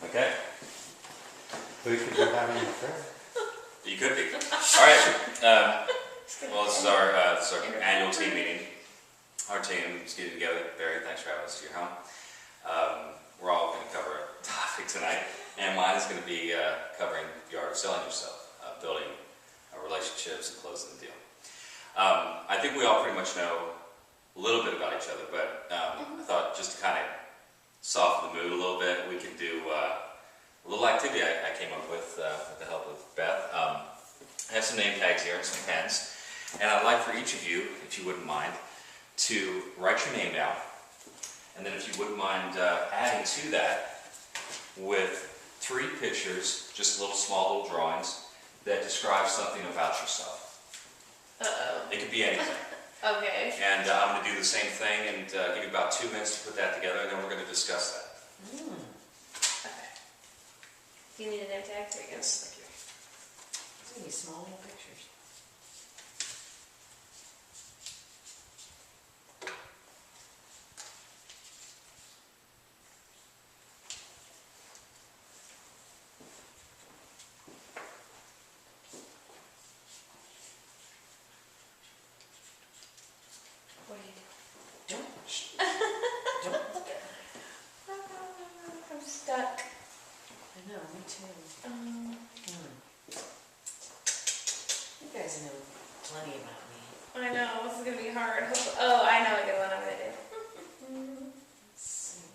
Okay, We could be having a fair. you could be. All right. Well, this is our annual team meeting. Our team is getting together. Barry, thanks for having us to your home. We're all going to cover a topic tonight, and mine is going to be covering the art of selling yourself, building relationships and closing the deal. I think we all pretty much know a little bit about each other, but I thought just to kind of soften the mood a little bit, we can do a little activity I came up with the help of Beth. I have some name tags here and some pens, and I'd like for each of you, if you wouldn't mind, to write your name down, and then if you wouldn't mind adding to that with 3 pictures, just small little drawings, that describe something about yourself. Uh-oh. It could be anything. Okay. And I'm going to do the same thing and give you about 2 minutes to put that together, and then we're going to discuss that. Okay. Do you need a name tag? There you go. Yes, thank you. It's going to be small little pictures. What do you do? Don't look at me. I'm stuck. I know, me too. You guys know plenty about me. I know, this is going to be hard. Oh, I know a good one I'm going to do. Let's see.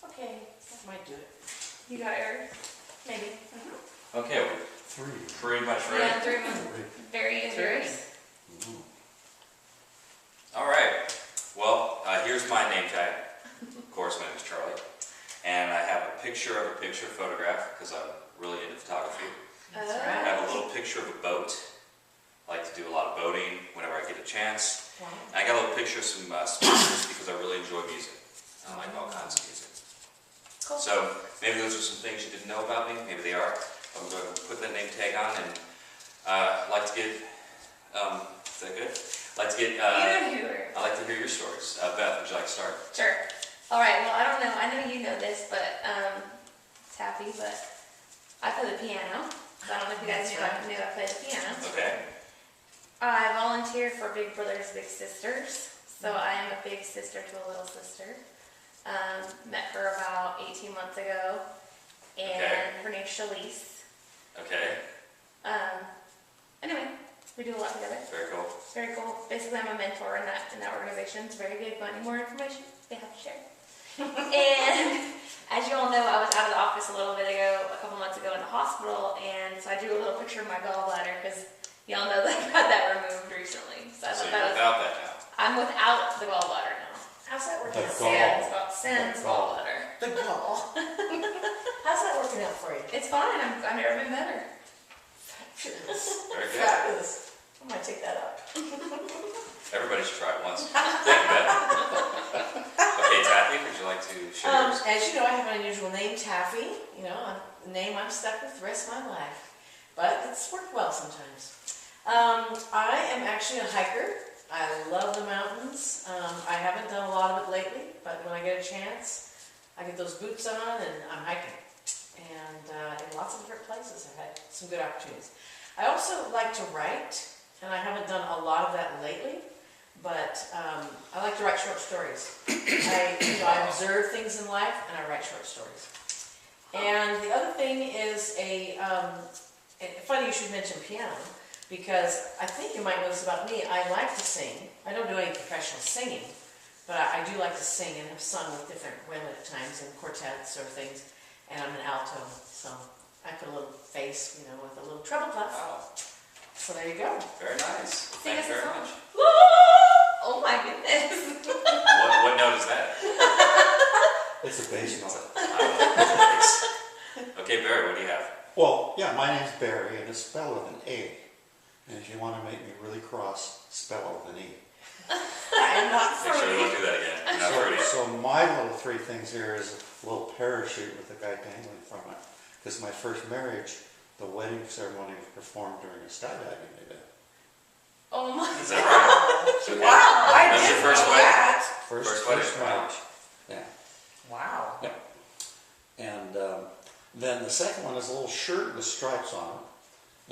Okay, that might do it. You got yours? Maybe. Okay, we're 3. pretty much ready. Yeah, 3 months. Very is yours. All right. Well, here's my name tag. Of course, my name is Charlie. And I have a picture of a photograph, because I'm really into photography. That's Oh. I right. have a little picture of a boat. I like to do a lot of boating whenever I get a chance. Wow. And I got a little picture of some speakers because I really enjoy music. I like all kinds of music. Cool. So maybe those are some things you didn't know about me. Maybe they are. I'm going to put that name tag on, and I'd like to get. Is that good? I'd like to get. Either. I'd like to hear your stories. Beth, would you like to start? Sure. All right. Well, I don't know. I know you know this, but Taffy, but I play the piano. So I don't know if you guys knew I play the piano. Okay. I volunteer for Big Brothers Big Sisters. So I am a big sister to a little sister. Met her about 18 months ago, and Okay. her name's Shalise. Okay. Anyway, we do a lot together. Very cool. It's very cool. Basically, I'm a mentor in that organization. It's very good. If you want any more information, they have to share. And as you all know, I was out of the office a couple months ago in the hospital, and so I drew a little picture of my gallbladder because y'all know that I got that removed recently. So I So thought you're that was, without that now. I'm without the gallbladder now. How's that working The out? gall. Yeah, it's called Sen's gallbladder. The gall. How's that working out for you? It's fine. I've never been better. Fabulous. Very good. Fabulous. I might take that up. Everybody should try it once. Thank you, Beth. Okay, Taffy, would you like to share yours? As you know, I have an unusual name, Taffy. You know, a name I'm stuck with the rest of my life. But it's worked well sometimes. I am actually a hiker. I love the mountains. I haven't done a lot of it lately, but when I get a chance, I get those boots on and I'm hiking. And in lots of different places, I've had some good opportunities. I also like to write, and I haven't done a lot of that lately, but I like to write short stories. I observe things in life, and I write short stories. And the other thing is funny you should mention piano, because I think you might know this about me. I like to sing. I don't do any professional singing, but I do like to sing and have sung with different women at times in quartets or things. And I'm an alto, so I put a little face, with a little treble clef. Wow, So there you go. very nice. Sing Thank you us a very song. much. Oh my goodness. What note is that? It's a bass note. Okay, Barry, what do you have? Well, yeah, my name's Barry, and it's spelled with an A. And if you want to make me really cross, spell it with an E. I am not Make sure we fruity. don't do that again. You're not So, fruity. so So my little three things here is a little parachute with a guy dangling from it. Because my first marriage, the wedding ceremony was performed during a skydiving event. Oh my. Is that right? Wow, I That's your didn't first know wedding? that. First wedding, wow. marriage. Yeah. Wow. And then the second one is a little shirt with stripes on it.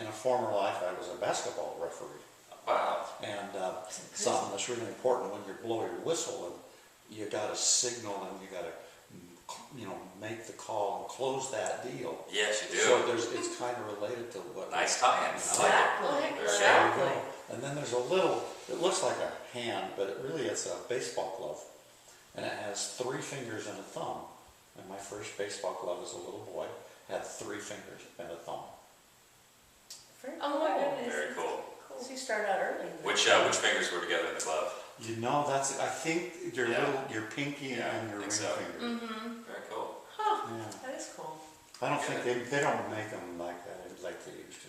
In a former life, I was a basketball referee. Wow. And something that's really important when you blow your whistle, and you got to signal and you got to, make the call and close that deal. Yes, you do. So it's kind of related to what. Nice tie-in. I like it. Exactly, There you go. exactly. And then there's a little, it looks like a hand, but it's a baseball glove. And it has 3 fingers and a thumb. And my first baseball glove as a little boy had 3 fingers and a thumb. Very Oh my cool. goodness. Very cool. So you started out early. Which fingers were together in the glove? I think your Yeah. your pinky Yeah, and your I ring think so. finger. Mm-hmm. Very cool. Huh, Yeah. that is cool. I don't think they don't make them like that like they used to.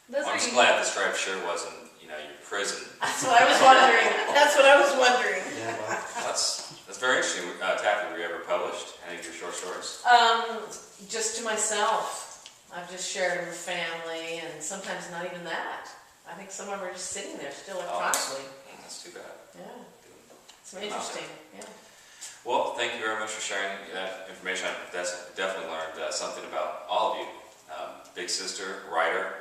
Those I'm are just unique. glad the striped shirt wasn't, your prison. That's what I was wondering. That's what I was wondering. Yeah, well, That's very interesting. Taffy, were you ever published any of your short stories? Just to myself. I've just shared them with family, and sometimes not even that. I think some of them are just sitting there still electronically. That's too bad. Yeah, it's interesting. Yeah. Well, thank you very much for sharing that information. That's definitely learned something about all of you. Big sister, writer,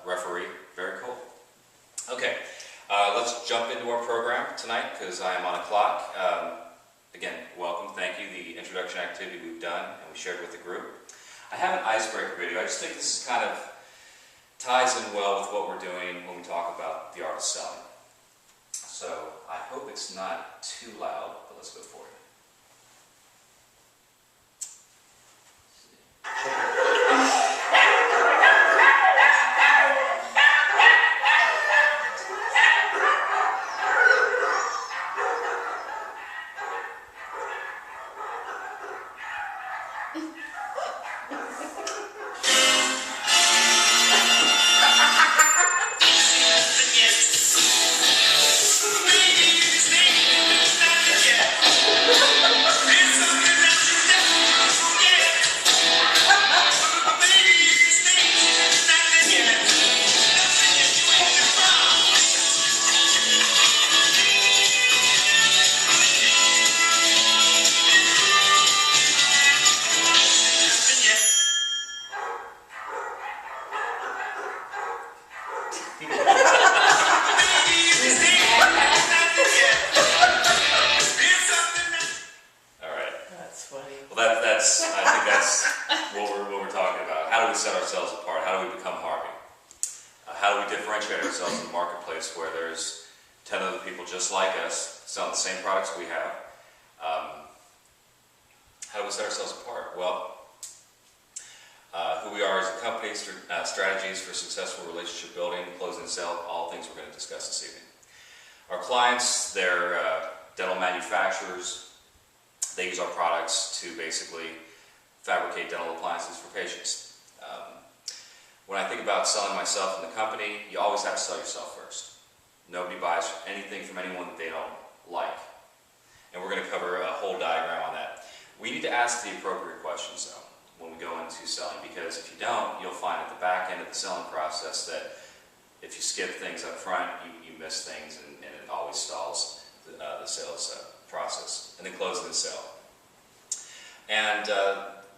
referee, very cool. Okay, let's jump into our program tonight because I am on a clock. Again, welcome, thank you. The introduction activity we've done and we shared with the group. I have an icebreaker video. I just think this is kind of ties in well with what we're doing when we talk about the art of selling. So I hope it's not too loud, but let's go for it. All right. That's funny. Well, I think that's what we're talking about. How do we set ourselves apart? How do we become Harvey? How do we differentiate ourselves in the marketplace where there's 10 other people just like us selling the same products we have? How do we set ourselves apart? Well, who we are as a company, strategies for successful relationship building, closing the sale, all things we're going to discuss this evening. Our clients, they're dental manufacturers. They use our products to basically fabricate dental appliances for patients. When I think about selling myself in the company, you always have to sell yourself first. Nobody buys anything from anyone that they don't like. And we're going to cover a whole diagram on that. We need to ask the appropriate questions, though, when we go into selling, because if you don't, you'll find at the back end of the selling process that if you skip things up front, you miss things, and it always stalls the sales process, and then closing the sale. And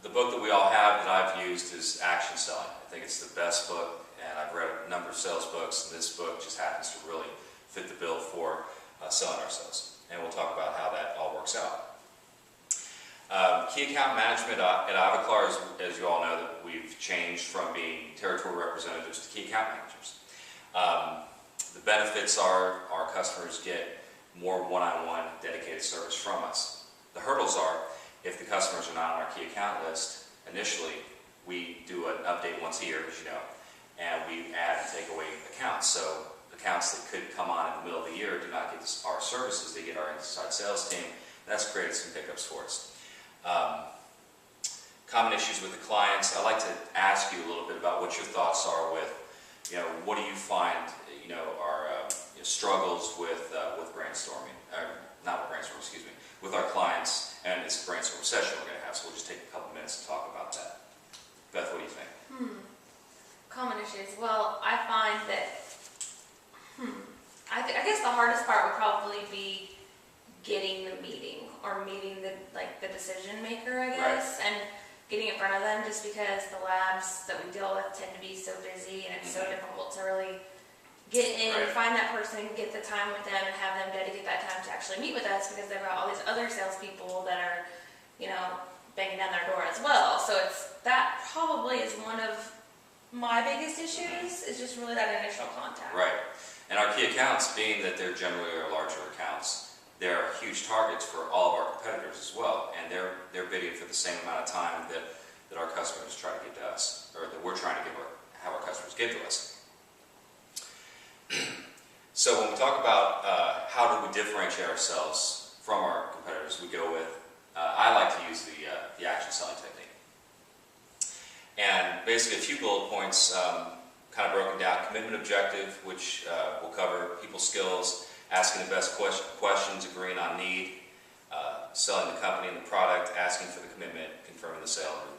the book that we all have that I've used is Action Selling. I think it's the best book, and I've read a number of sales books, and this book just happens to really fit the bill for selling ourselves. And we'll talk about how that all works out. Key account management at Ivoclar, as you all know, that we've changed from being territory representatives to key account managers. The benefits are our customers get more one-on-one dedicated service from us. The hurdles are, if the customers are not on our key account list, initially we do an update once a year, as you know, and we add and take away accounts. So accounts that could come on in the middle of the year do not get our services, they get our inside sales team. That's created some hiccups for us. Common issues with the clients. I'd like to ask you a little bit about what your thoughts are with, what do you find, are struggles with brainstorming, not with brainstorming, with our clients, and it's a brainstorm session we're going to have, so we'll just take a couple minutes to talk about that. Beth, what do you think? Common issues. Well, I find that, I guess the hardest part would probably be getting the meeting or meeting the decision maker, I guess, and getting in front of them, just because the labs that we deal with tend to be so busy and it's so difficult to really get in, find that person, get the time with them, and have them dedicate that time to actually meet with us, because they've got all these other salespeople that are, banging down their door as well. So that probably is one of my biggest issues, is just really that initial contact. Right. And our key accounts, being that they're generally our larger accounts, they're huge targets for all of our competitors as well, and they're bidding for the same amount of time that our customers try to get to us, or that we're trying to have our customers give to us. So when we talk about how do we differentiate ourselves from our competitors, we go with, I like to use the action selling technique. And basically a few bullet points, kind of broken down: commitment objective, which will cover people skills, asking the best questions, agreeing on need, selling the company and the product, asking for the commitment, confirming the sale, and